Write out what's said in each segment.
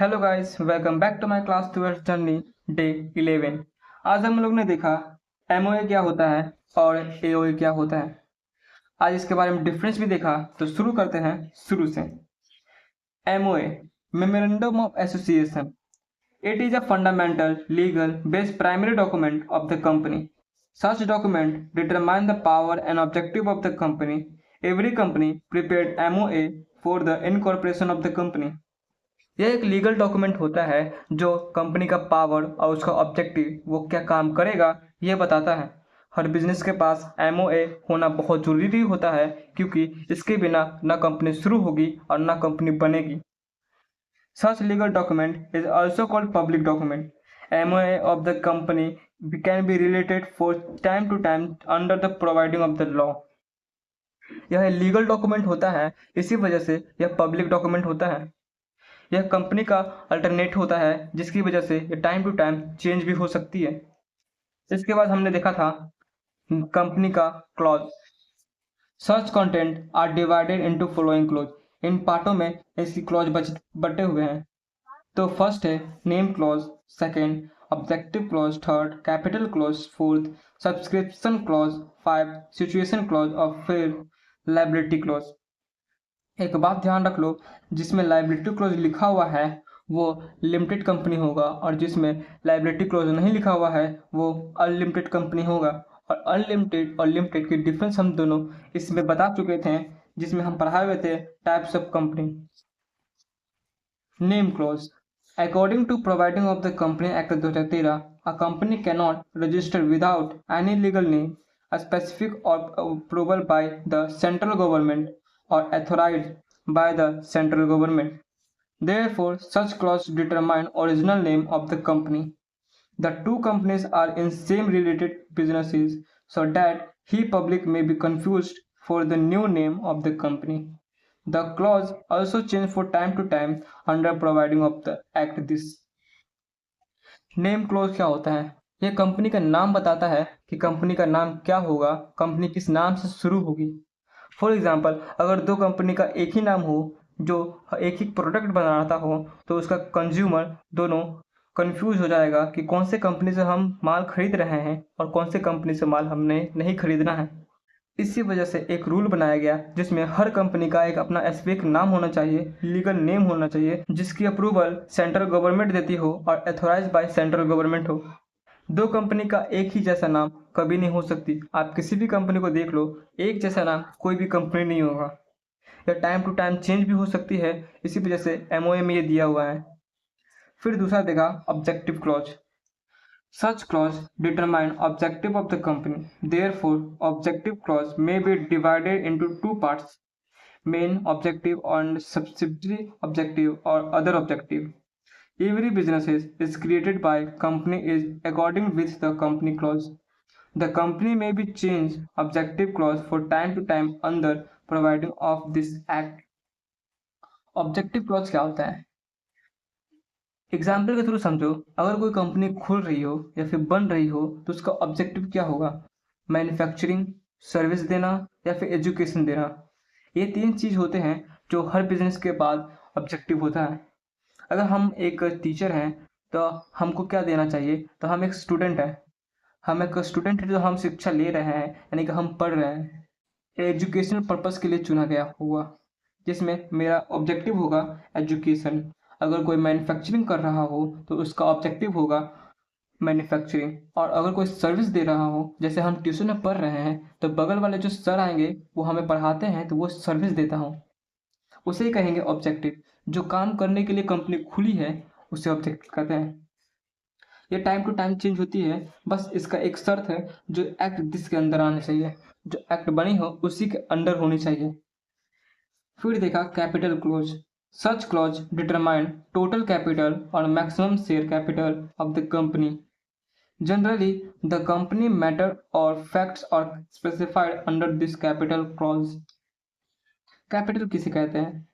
Hello guys, welcome back to my class 12th journey day 11। आज हम लोग ने देखा एमओए क्या होता है और एओए क्या होता है। आज इसके बारे में डिफरेंस भी देखा, तो शुरू करते हैं शुरू से। MOA, memorandum of association. It is a fundamental legal based primary document of the company. Such document determine the power and objective of the company. Every company prepared MOA for the incorporation of the company. यह एक legal document होता है जो company का power और उसका objective वो क्या काम करेगा ये बताता है। हर बिजनेस के पास एमओए होना बहुत ज़रूरी होता है, क्योंकि इसके बिना ना कंपनी शुरू होगी और ना कंपनी बनेगी। Such legal document is also called public document. MOA of the company can be related for time to time under the providing of the law. यह लीगल डॉक्यूमेंट होता है, इसी वजह से यह पब्लिक डॉक्यूमेंट होता है। यह कंपनी का अल्टरनेट होता है, जिसकी वजह से ये टाइम टू टाइम चेंज भी हो सकती है। इसके बाद हमने देखा था कंपनी का क्लॉज। सर्च content are divided into following clause. इन पार्टों में इसकी क्लॉज बटे हुए हैं। तो फर्स्ट है name clause, second objective clause, third capital clause, fourth subscription clause, five situation clause और फिर लायबिलिटी क्लॉज। एक बात ध्यान रख लो, जिसमें लायबिलिटी क्लोज लिखा हुआ है वो लिमिटेड कंपनी होगा, और जिसमें लायबिलिटी क्लोज नहीं लिखा हुआ है वो अनलिमिटेड कंपनी होगा। और अनलिमिटेड और लिमिटेड की डिफरेंस हम दोनों इसमें बता चुके थे, जिसमें हम पढ़ाए हुए थे types of company. Name close. According to providing of the company act 2013, a company can not register without any legal name, a specific or approval by the central government or authorized by the central government. Therefore, such clause determine original name of the company. The two companies are in same related businesses, so that he public may be confused for the new name of the company. The clause also change for time to time under providing of the act this. Name close क्या होता है? यह company का नाम बताता है कि company का नाम क्या होगा, कंपनी किस नाम से शुरू होगी। फॉर एग्जाम्पल, अगर दो कंपनी का एक ही नाम हो, जो एक ही प्रोडक्ट बनाता हो, तो उसका कंज्यूमर दोनों कंफ्यूज हो जाएगा कि कौन से कंपनी से हम माल खरीद रहे हैं और कौन से कंपनी से माल हमने नहीं खरीदना है। इसी वजह से एक रूल बनाया गया, जिसमें हर कंपनी का एक अपना स्पेसिफिक नाम होना चाहिए, लीगल नेम होना चाहिए, जिसकी अप्रूवल सेंट्रल गवर्नमेंट देती हो और अथोराइज बाय सेंट्रल गवर्नमेंट हो। दो कंपनी का एक ही जैसा नाम कभी नहीं हो सकती। आप किसी भी कंपनी को देख लो, एक जैसा नाम कोई भी कंपनी नहीं होगा। यह टाइम टू टाइम चेंज भी हो सकती है, इसी वजह से एमओए में ये दिया हुआ है। फिर दूसरा देखा objective clause. Such clause determine objective of the company. Therefore, objective clause may be divided into two parts: main objective and subsidiary objective or other objective. Every business is created by company is according with the company clause. The company may be change objective clause for time to time under providing of this act. Objective clause क्या होता है? Example के through समझो। अगर कोई company खुल रही हो या फिर बन रही हो, तो उसका ऑब्जेक्टिव क्या होगा? मैन्युफैक्चरिंग, सर्विस देना या फिर एजुकेशन देना। ये तीन चीज़ होते हैं जो हर बिजनेस के बाद ऑब्जेक्टिव होता है। अगर हम एक टीचर हैं तो हमको क्या देना चाहिए? तो हम एक स्टूडेंट हैं, हम एक स्टूडेंट हैं जो हम शिक्षा ले रहे हैं, यानी कि हम पढ़ रहे हैं। एजुकेशनल पर्पस के लिए चुना गया हुआ, जिसमें मेरा ऑब्जेक्टिव होगा एजुकेशन। अगर कोई मैन्युफैक्चरिंग कर रहा हो तो उसका ऑब्जेक्टिव होगा मैन्युफैक्चरिंग। और अगर कोई सर्विस दे रहा हो, जैसे हम ट्यूशन में पढ़ रहे हैं, तो बगल वाले जो सर आएंगे वो हमें पढ़ाते हैं, तो वो सर्विस देता हूँ, उसे ही कहेंगे ऑब्जेक्टिव। जो काम करने के लिए कंपनी खुली है उसे ऑब्जेक्टिव कहते हैं। ये टाइम टू टाइम चेंज होती है, बस इसका एक शर्त है, जो एक्ट दिस के अंदर आने चाहिए, जो एक्ट बनी हो उसी के अंडर होनी चाहिए। फिर देखा capital clause. Such clause determine total capital और maximum share capital of the company. Generally the company matter और facts are specified under this capital clause. Capital किसे कहते हैं?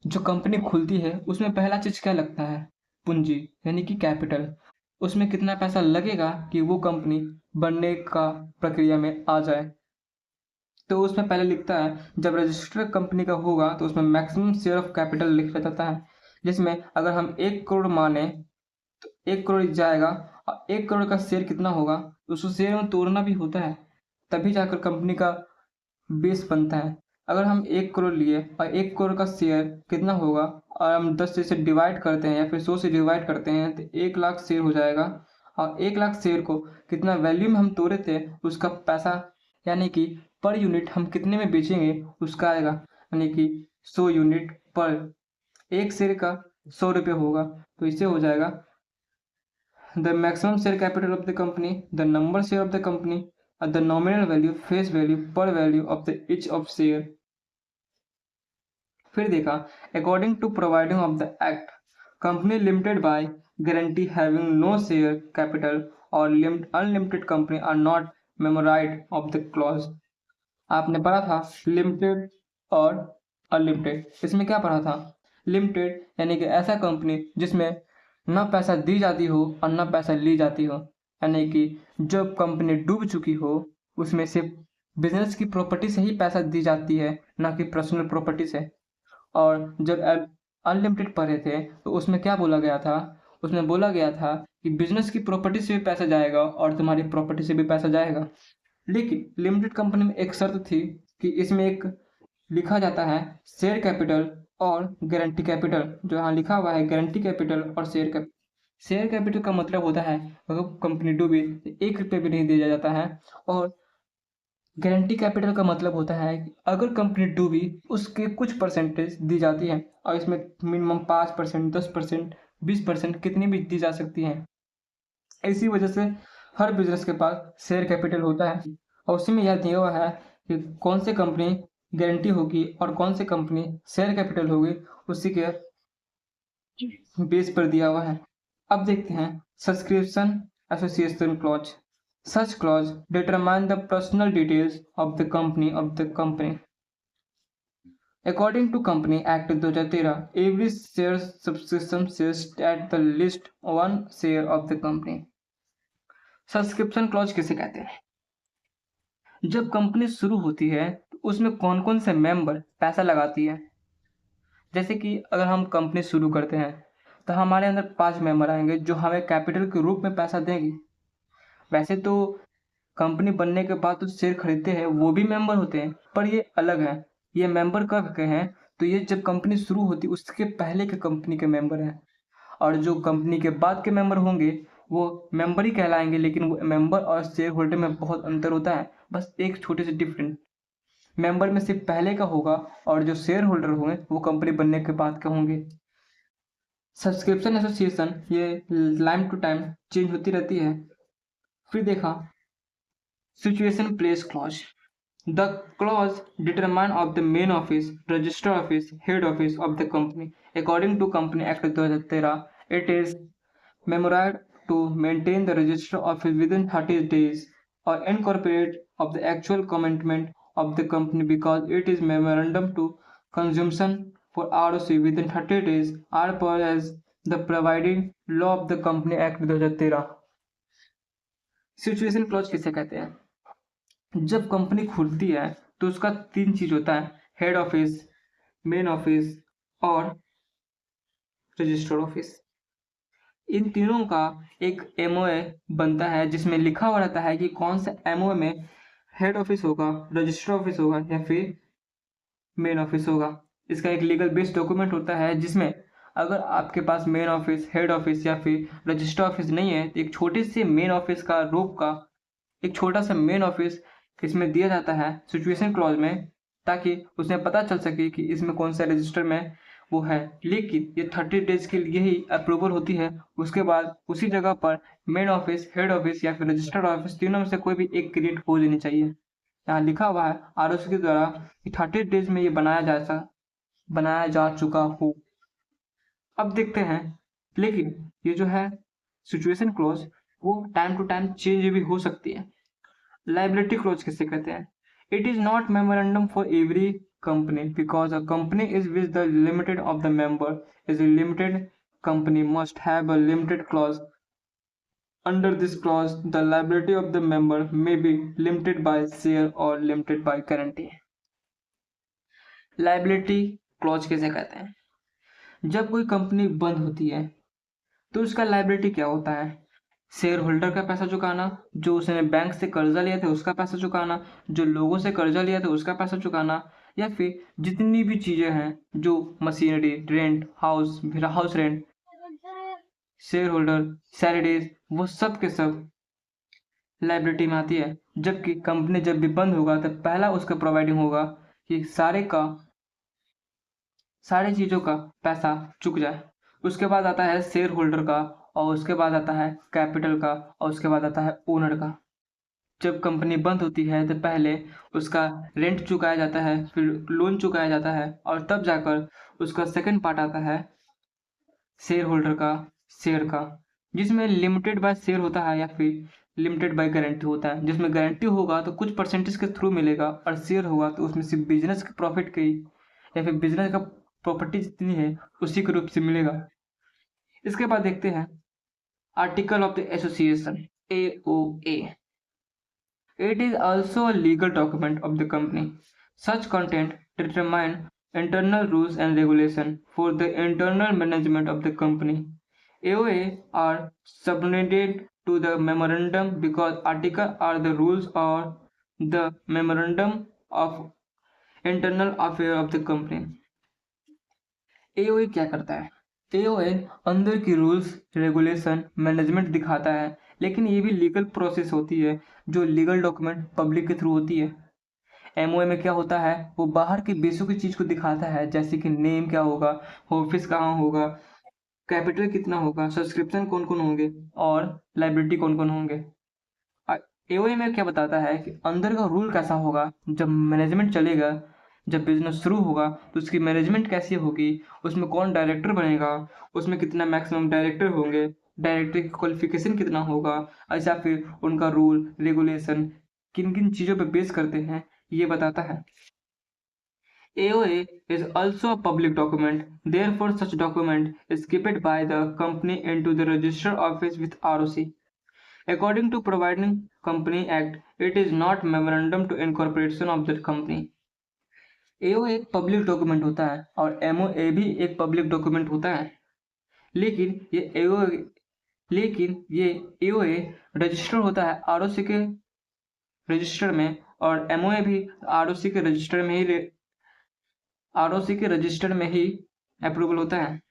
जो कंपनी खुलती है उसमें पहला चीज क्या लगता है? पूंजी, यानी कि कैपिटल। उसमें कितना पैसा लगेगा कि वो कंपनी बनने का प्रक्रिया में आ जाए। तो उसमें पहले लिखता है, जब रजिस्टर्ड कंपनी का होगा तो उसमें मैक्सिमम शेयर ऑफ कैपिटल लिखा जाता है, जिसमें अगर हम 1 करोड़ माने तो 1 करोड़ जाएगा और 1 करोड़ का शेयर कितना होगा, उसको शेयर में तोड़ना भी होता है, तभी जाकर कंपनी का बेस बनता है। अगर हम 1 करोड़ लिए और 1 करोड़ का शेयर कितना होगा और हम 10 से डिवाइड करते हैं या फिर 100 से डिवाइड करते हैं तो 1 लाख शेयर हो जाएगा। और 1 लाख शेयर को कितना वैल्यू में हम तोड़े थे उसका पैसा, यानी कि पर यूनिट हम कितने में बेचेंगे उसका आएगा, यानी कि 100 यूनिट पर, एक शेयर का 100 रुपये होगा। तो इससे हो जाएगा the maximum share capital of the company, the number share of the company, the nominal value, face value, par value of the each of share. फिर देखा according to providing of the act, company limited by guarantee having no share capital और unlimited company are not memorised of the clause. आपने पढ़ा था limited और unlimited, इसमें क्या पढ़ा था, लिमिटेड यानी कि ऐसा कंपनी जिसमें ना पैसा दी जाती हो और ना पैसा ली जाती हो, यानी कि जब कंपनी डूब चुकी हो उसमें सिर्फ बिजनेस की प्रॉपर्टी से ही पैसा दी जाती है, ना कि पर्सनल प्रॉपर्टी से। और जब अनलिमिटेड पढ़े थे तो उसमें क्या बोला गया था, उसमें बोला गया था कि बिजनेस की प्रॉपर्टी से भी पैसा जाएगा और तुम्हारी प्रॉपर्टी से भी पैसा जाएगा। लेकिन लिमिटेड कंपनी में एक शर्त थी कि इसमें एक लिखा जाता है शेयर कैपिटल और गारंटी कैपिटल, जो यहाँ लिखा हुआ है गारंटी कैपिटल और शेयर कैपिटल। शेयर कैपिटल का मतलब होता है अगर कंपनी डूबे तो 1 रुपये भी नहीं दिया जाता है, और गारंटी कैपिटल का मतलब होता है कि अगर कंपनी डूबी उसके कुछ परसेंटेज दी जाती है, और इसमें मिनिमम 5%, 10%, 20% कितनी भी दी जा सकती है। इसी वजह से हर बिजनेस के पास शेयर कैपिटल होता है, और उसी में यह दिया हुआ है कि कौन सी कंपनी गारंटी होगी और कौन सी कंपनी शेयर कैपिटल होगी, उसी के बेस पर दिया हुआ है। अब देखते हैं subscription association clause. Such clause determine the personal details of the company. According to Company Act 2013, every share subscription says at the least one share of the company. Subscription clause किसे कहते हैं? जब कंपनी शुरू होती है तो उसमें कौन कौन से मेंबर पैसा लगाती है। जैसे कि अगर हम कंपनी शुरू करते हैं तो हमारे अंदर 5 मेंबर आएंगे जो हमें कैपिटल के रूप में पैसा देंगे। वैसे तो कंपनी बनने के बाद तो शेयर खरीदते हैं वो भी मेंबर होते हैं, पर ये अलग है। ये मेंबर कब के हैं, तो ये जब कंपनी शुरू होती उसके पहले के कंपनी के मेंबर हैं, और जो कंपनी के बाद के मेंबर होंगे वो मेंबर ही कहलाएंगे, लेकिन वो मेंबर और शेयर होल्डर में बहुत अंतर होता है। बस एक छोटे से डिफरेंट, मेंबर में सिर्फ पहले का होगा और जो शेयर होल्डर होंगे वो कंपनी बनने के बाद के होंगे। सब्सक्रिप्शन एसोसिएशन ये टाइम टू टाइम चेंज होती रहती है। फिर देखा situation place clause. The clause determine of the main office, register office, head office of the company. According to Company Act 2013, it is memorandum to maintain the register office within 30 days or incorporate of the actual commitment of the company because it is memorandum to consumption for ROC within 30 days are per as the providing law of the Company Act 2013. Situation clause किसे कहते हैं? जब company खुलती है तो उसका 3 चीज होता है, हेड ऑफिस, मेन ऑफिस और रजिस्टर्ड ऑफिस। इन तीनों का एक एमओए बनता है जिसमें लिखा हुआ रहता है कि कौन सा एमओए में हेड ऑफिस होगा, रजिस्टर्ड ऑफिस होगा या फिर मेन ऑफिस होगा। इसका एक लीगल बेस्ड डॉक्यूमेंट होता है जिसमें अगर आपके पास मेन ऑफिस, हेड ऑफिस या फिर रजिस्टर्ड ऑफिस नहीं है तो एक छोटे से मेन ऑफिस का रूप का एक छोटा सा मेन ऑफिस इसमें दिया जाता है सिचुएशन क्लॉज में, ताकि उसमें पता चल सके कि इसमें कौन सा रजिस्टर में वो है। लेकिन ये 30 डेज के लिए ही अप्रूवल होती है, उसके बाद उसी जगह पर मेन ऑफिस, हेड ऑफिस या फिर रजिस्टर्ड ऑफिस तीनों में से कोई भी एक क्रिएट हो जानी चाहिए। यहाँ लिखा हुआ है आरओसी के द्वारा कि 30 डेज में ये बनाया जा चुका हो। अब देखते हैं, लेकिन ये जो है सिचुएशन क्लॉज वो टाइम टू टाइम चेंज भी हो सकती है। लाइबिलिटी क्लॉज किसे कहते हैं? It is not memorandum for every company because a company is with the limited of the member is a limited company must have a limited clause. Under this clause, the liability of the member may be limited by share or limited by guarantee. Liability clause किसे कहते हैं? जब कोई company बंद होती है तो उसका लायबिलिटी क्या होता है? शेयर होल्डर का पैसा चुकाना, जो उसने बैंक से कर्जा लिया था उसका पैसा चुकाना, जो लोगों से कर्जा लिया था उसका पैसा चुकाना, या फिर जितनी भी चीजें हैं जो machinery, rent, house rent, share holder, salaries, वो सब के सब लायबिलिटी में आती है। जबकि कंपनी जब भी बंद होगा तो पहला उसका प्रोवाइडिंग होगा कि सारी चीज़ों का पैसा चुक जाए। उसके बाद आता है शेयर होल्डर का, और उसके बाद आता है कैपिटल का, और उसके बाद आता है ओनर का। जब कंपनी बंद होती है तो पहले उसका रेंट चुकाया जाता है, फिर लोन चुकाया जाता है, और तब जाकर उसका सेकंड पार्ट आता है शेयर होल्डर का, शेयर का, जिसमें लिमिटेड बाय शेयर होता है या फिर लिमिटेड बाय गारंटी होता है। जिसमें गारंटी होगा तो कुछ परसेंटेज के थ्रू मिलेगा, और शेयर होगा तो उसमें सिर्फ बिजनेस के प्रॉफिट के या फिर बिजनेस का प्रॉपर्टी जितनी है उसी के रूप से मिलेगा। इसके बाद देखते हैं article of the association, AOA। It is also a legal document of the company. Such content determine internal rules and regulation for the internal management of the company. AOA are subordinated to the memorandum because articles are the rules or the memorandum of internal affair of the company. AOA क्या करता है? AOA अंदर की rules, regulation, management दिखाता है, लेकिन ये भी लीगल प्रोसेस होती है जो लीगल डॉक्यूमेंट पब्लिक के थ्रू होती है। MOA में क्या होता है, वो बाहर की बेसों की चीज़ को दिखाता है, जैसे कि नेम क्या होगा, ऑफिस कहाँ होगा, कैपिटल कितना होगा, सब्सक्रिप्शन कौन कौन होंगे, और लाइबिलिटी कौन कौन होंगे। AOA में क्या बताता है कि अंदर का रूल कैसा होगा, जब मैनेजमेंट चलेगा, जब बिजनेस शुरू होगा तो उसकी मैनेजमेंट कैसी होगी, उसमें कौन डायरेक्टर बनेगा, उसमें कितना मैक्सिमम डायरेक्टर होंगे, डायरेक्टर की क्वालिफिकेशन कितना होगा, ऐसा फिर उनका रूल रेगुलेशन किन किन चीज़ों पर बेस करते हैं, ये बताता है। AOA is also a public document, therefore such document is kept by the company into the register office with ROC. According to Providing Company Act, it is not memorandum to incorporation of the company. AOA एक public document होता है और MOA भी एक public document होता है, लेकिन ये AOA रजिस्टर होता है ROC के रजिस्टर में, और MOA भी ROC के रजिस्टर में ही अप्रूवल होता है।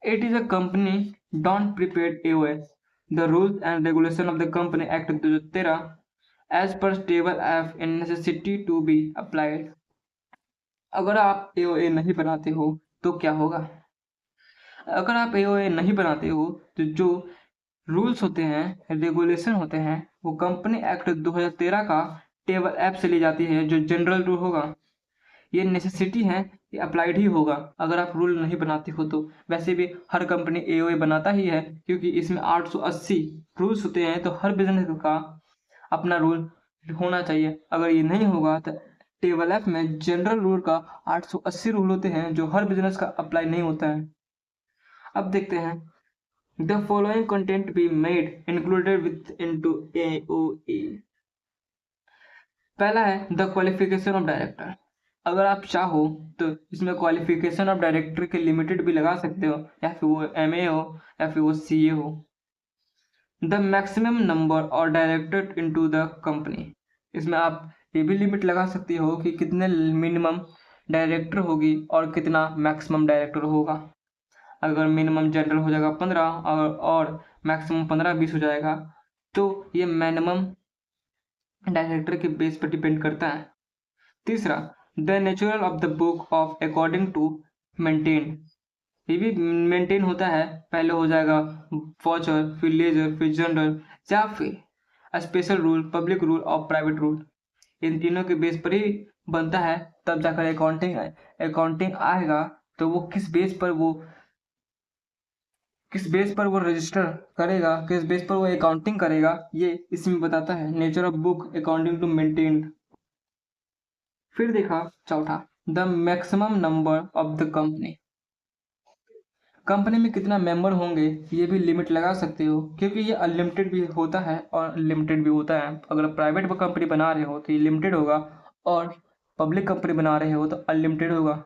It is a company don't prepare AOA. The rules and regulation of the Company Act 2013 as per table F in necessity to be applied. अगर आप AOA नहीं बनाते हो तो क्या होगा? अगर आप AOA नहीं बनाते हो तो जो रूल्स होते हैं, रेगुलेशन होते हैं, वो कंपनी एक्ट 2013 का टेबल F से ली जाती है, जो जनरल रूल होगा। ये नेसेसिटी है, ये अप्लाइड ही होगा अगर आप रूल नहीं बनाते हो तो। वैसे भी हर कंपनी AOA बनाता ही है, क्योंकि इसमें 880 रूल्स होते हैं, तो हर बिजनेस का अपना रूल होना चाहिए। अगर ये नहीं होगा तो टेबल F में जनरल रूल का 880 रूल होते हैं, जो हर बिजनेस का अप्लाई नहीं होता है। अब देखते हैं the following content be made included with into AOA। पहला है द क्वालिफिकेशन ऑफ डायरेक्टर। अगर आप चाहो तो इसमें क्वालिफिकेशन ऑफ डायरेक्टर के लिमिटेड भी लगा सकते हो, या फिर वो MA हो या फिर वो CA हो। द मैक्सिमम नंबर और डायरेक्टर इनटू द कंपनी, इसमें आप ये भी लिमिट लगा सकते हो कि कितने मिनिमम डायरेक्टर होगी और कितना मैक्सिमम डायरेक्टर होगा। अगर मिनिमम जनरल हो जाएगा 15 और मैक्सिमम 15-20 हो जाएगा, तो ये मिनिमम डायरेक्टर के बेस पर डिपेंड करता है। तीसरा, the natural of the book of according to maintain, ये भी मेंटेन होता है। पहले हो जाएगा वॉचर, फिर लेजर, फिर जनरल, या फिर स्पेशल रूल, पब्लिक रूल और प्राइवेट रूल। इन तीनों के बेस पर ही बनता है, तब जाकर अकाउंटिंग आएगा तो वो किस बेस पर वो रजिस्टर करेगा, किस बेस पर वो अकाउंटिंग करेगा, ये इसमें बताता है, nature of book according to maintained. फिर देखा चौथा, the maximum number of the company में कितना मेंबर होंगे, ये भी लिमिट लगा सकते हो, क्योंकि ये अनलिमिटेड भी होता है और लिमिटेड भी होता है। अगर प्राइवेट कंपनी बना रहे हो तो ये लिमिटेड होगा, और पब्लिक कंपनी बना रहे हो तो अनलिमिटेड होगा।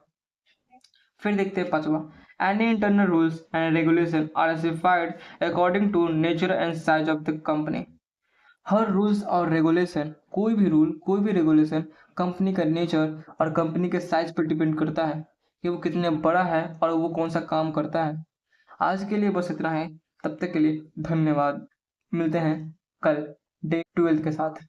फिर देखते हैं पांचवा, any internal rules and regulation are specified according to nature and size of the company. हर रूल्स और रेगुलेशन, कोई भी रूल कोई भी रेगुलेशन कंपनी का नेचर और कंपनी के साइज पर डिपेंड करता है कि वो कितने बड़ा है और वो कौन सा काम करता है। आज के लिए बस इतना है। तब तक के लिए धन्यवाद। मिलते हैं कल डे 12 के साथ।